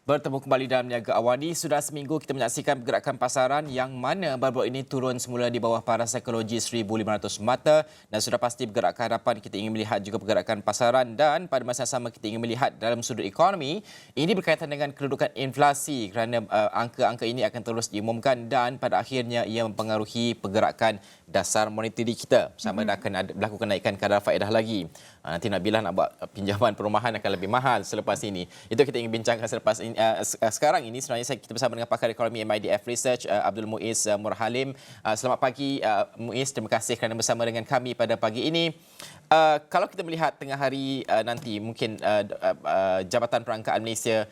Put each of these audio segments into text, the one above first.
Bertemu kembali dalam Niaga Awani. Sudah seminggu kita menyaksikan pergerakan pasaran yang mana baru ini turun semula di bawah paras psikologi 1,500 mata dan sudah pasti pergerakan hadapan kita ingin melihat juga pergerakan pasaran dan pada masa yang sama kita ingin melihat dalam sudut ekonomi ini berkaitan dengan kedudukan inflasi kerana angka-angka ini akan terus diumumkan dan pada akhirnya ia mempengaruhi pergerakan dasar moneteri kita sama ada akan berlaku kenaikan kadar faedah lagi. Nanti Nabilah nak buat pinjaman perumahan akan lebih mahal selepas ini. Itu kita ingin bincangkan selepas ini. Sekarang ini sebenarnya kita bersama dengan pakar ekonomi MIDF Research Abdul Muiz Murhalim. Selamat pagi Muiz, terima kasih kerana bersama dengan kami pada pagi ini. Kalau kita melihat tengah hari nanti mungkin Jabatan Perangkaan Malaysia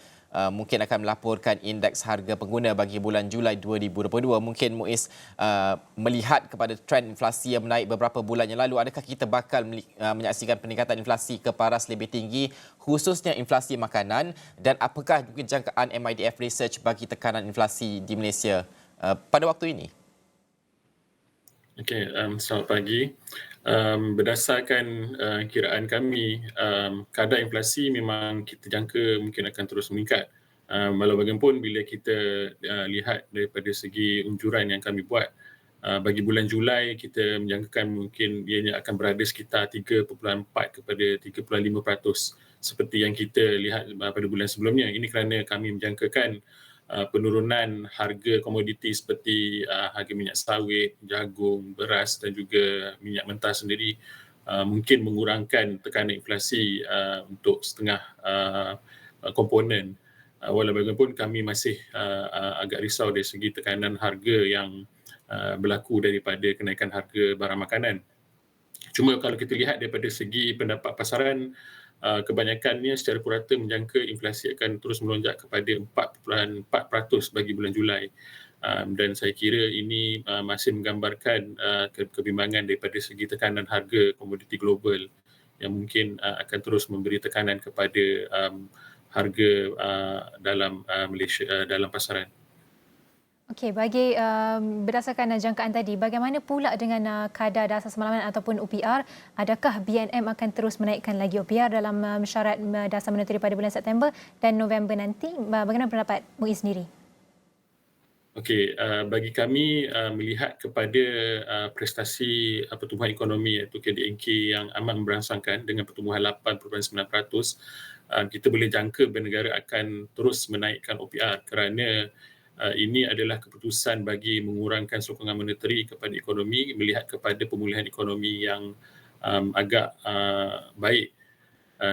mungkin akan melaporkan indeks harga pengguna bagi bulan Julai 2022. Mungkin Muiz melihat kepada trend inflasi yang menaik beberapa bulan yang lalu, adakah kita bakal menyaksikan peningkatan inflasi ke paras lebih tinggi khususnya inflasi makanan dan apakah mungkin jangkaan MIDF Research bagi tekanan inflasi di Malaysia pada waktu ini? Okey, selamat pagi. Berdasarkan kiraan kami, kadar inflasi memang kita jangka mungkin akan terus meningkat. Walau bagaimanapun bila kita lihat daripada segi unjuran yang kami buat, bagi bulan Julai kita menjangkakan mungkin ianya akan berada sekitar 3.4 kepada 3.5% seperti yang kita lihat pada bulan sebelumnya. Ini kerana kami menjangkakan penurunan harga komoditi seperti harga minyak sawit, jagung, beras dan juga minyak mentah sendiri mungkin mengurangkan tekanan inflasi untuk setengah komponen. Walau bagaimanapun kami masih agak risau dari segi tekanan harga yang berlaku daripada kenaikan harga barang makanan. Cuma kalau kita lihat daripada segi pendapat pasaran, kebanyakannya secara purata menjangka inflasi akan terus melonjak kepada 4.4% bagi bulan Julai. Dan saya kira ini masih menggambarkan kebimbangan daripada segi tekanan harga komoditi global yang mungkin akan terus memberi tekanan kepada harga dalam Malaysia, dalam pasaran. Okey, bagi berdasarkan jangkaan tadi, bagaimana pula dengan kadar dasar semalaman ataupun OPR? Adakah BNM akan terus menaikkan lagi OPR dalam mesyuarat dasar moneteri pada bulan September dan November nanti? Bagaimana pendapat Muiz sendiri? Okey, bagi kami melihat kepada prestasi pertumbuhan ekonomi iaitu KDNK yang amat memberangsangkan dengan pertumbuhan 8.9%, kita boleh jangka bernegara akan terus menaikkan OPR kerana ini adalah keputusan bagi mengurangkan sokongan moneteri kepada ekonomi melihat kepada pemulihan ekonomi yang agak baik.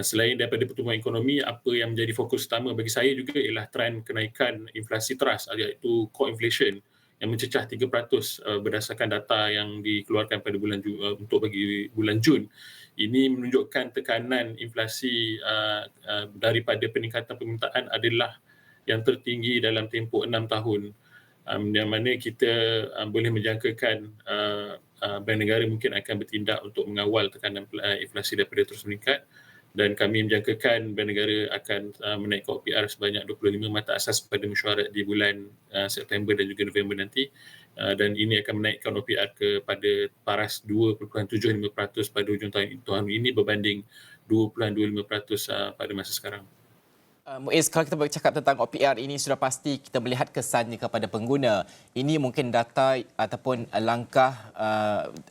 Selain daripada pertumbuhan ekonomi, apa yang menjadi fokus utama bagi saya juga ialah trend kenaikan inflasi teras iaitu core inflation yang mencecah 3% berdasarkan data yang dikeluarkan pada untuk bagi bulan Jun. Ini menunjukkan tekanan inflasi daripada peningkatan permintaan adalah yang tertinggi dalam tempoh 6 tahun. Yang mana kita boleh menjangkakan Bank Negara mungkin akan bertindak untuk mengawal tekanan inflasi daripada terus meningkat dan kami menjangkakan Bank Negara akan menaikkan OPR sebanyak 25 mata asas pada mesyuarat di bulan September dan juga November nanti dan ini akan menaikkan OPR kepada paras 2.75% pada hujung tahun ini berbanding 2.25% pada masa sekarang. Muiz, kalau kita bercakap tentang OPR ini sudah pasti kita melihat kesannya kepada pengguna. Ini mungkin data ataupun langkah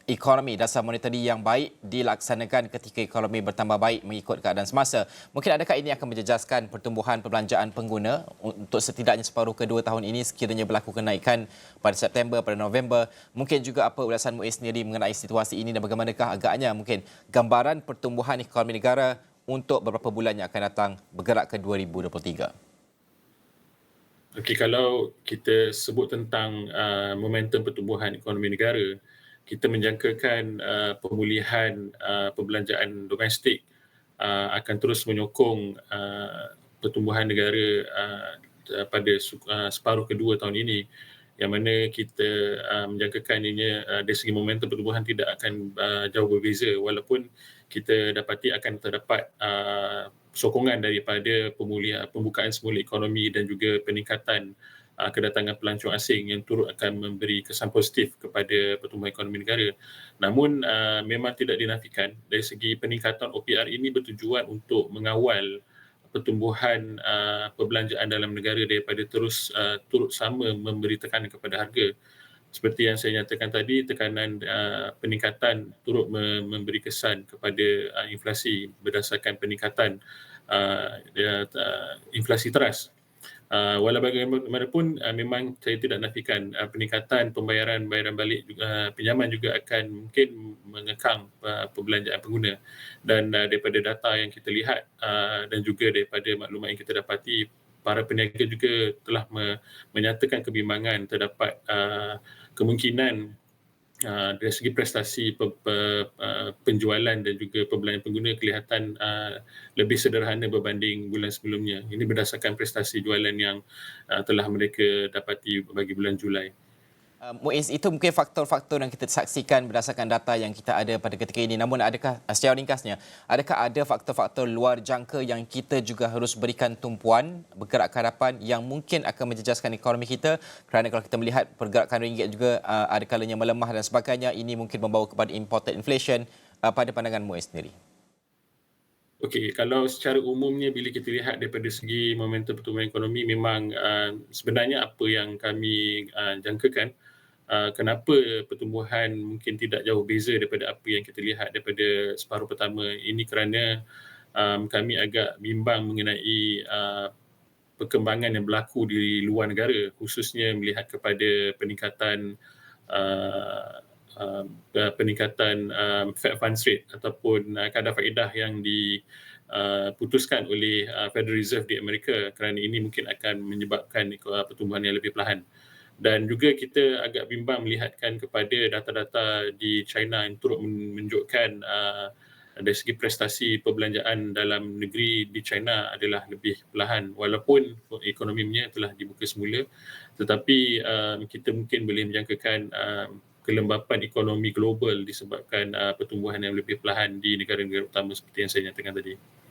ekonomi dasar moneteri yang baik dilaksanakan ketika ekonomi bertambah baik mengikut keadaan semasa. Mungkin adakah ini akan menjejaskan pertumbuhan perbelanjaan pengguna untuk setidaknya separuh kedua tahun ini sekiranya berlaku kenaikan pada September, pada November. Mungkin juga apa ulasan Muiz sendiri mengenai situasi ini dan bagaimanakah agaknya mungkin gambaran pertumbuhan ekonomi negara untuk beberapa bulan yang akan datang bergerak ke 2023? Okey, kalau kita sebut tentang momentum pertumbuhan ekonomi negara, kita menjangkakan pemulihan perbelanjaan domestik akan terus menyokong pertumbuhan negara pada separuh kedua tahun ini, yang mana kita menjangkakan ini dari segi momentum pertumbuhan tidak akan jauh berbeza walaupun kita dapati akan terdapat sokongan daripada pembukaan semula ekonomi dan juga peningkatan kedatangan pelancong asing yang turut akan memberi kesan positif kepada pertumbuhan ekonomi negara. Namun memang tidak dinafikan dari segi peningkatan OPR ini bertujuan untuk mengawal pertumbuhan perbelanjaan dalam negara daripada terus turut sama memberi tekanan kepada harga. Seperti yang saya nyatakan tadi, tekanan peningkatan turut memberi kesan kepada inflasi berdasarkan peningkatan inflasi teras. Walau bagaimanapun, memang saya tidak nafikan peningkatan pembayaran bayaran balik pinjaman juga akan mungkin mengekang perbelanjaan pengguna. Dan daripada data yang kita lihat dan juga daripada maklumat yang kita dapati, para peniaga juga telah menyatakan kebimbangan terdapat kemungkinan dari segi prestasi penjualan dan juga perbelanjaan pengguna kelihatan lebih sederhana berbanding bulan sebelumnya. Ini berdasarkan prestasi jualan yang telah mereka dapati bagi bulan Julai. Muiz, itu mungkin faktor-faktor yang kita saksikan berdasarkan data yang kita ada pada ketika ini. Namun adakah, secara ringkasnya, adakah ada faktor-faktor luar jangka yang kita juga harus berikan tumpuan bergerak ke hadapan yang mungkin akan menjejaskan ekonomi kita? Kerana kalau kita melihat pergerakan ringgit juga ada kalanya melemah dan sebagainya, ini mungkin membawa kepada imported inflation. Pada pandangan Muiz sendiri. Okey, kalau secara umumnya bila kita lihat daripada segi momentum pertumbuhan ekonomi, memang sebenarnya apa yang kami jangkakan, kenapa pertumbuhan mungkin tidak jauh beza daripada apa yang kita lihat daripada separuh pertama ini, kerana kami agak bimbang mengenai perkembangan yang berlaku di luar negara, khususnya melihat kepada peningkatan Fed Funds Rate ataupun kadar faedah yang diputuskan oleh Federal Reserve di Amerika, kerana ini mungkin akan menyebabkan pertumbuhan yang lebih perlahan. Dan juga kita agak bimbang melihatkan kepada data-data di China yang turut menunjukkan dari segi prestasi perbelanjaan dalam negeri di China adalah lebih perlahan, walaupun ekonominya telah dibuka semula, tetapi kita mungkin boleh menjangkakan kelembapan ekonomi global disebabkan pertumbuhan yang lebih perlahan di negara-negara utama seperti yang saya nyatakan tadi.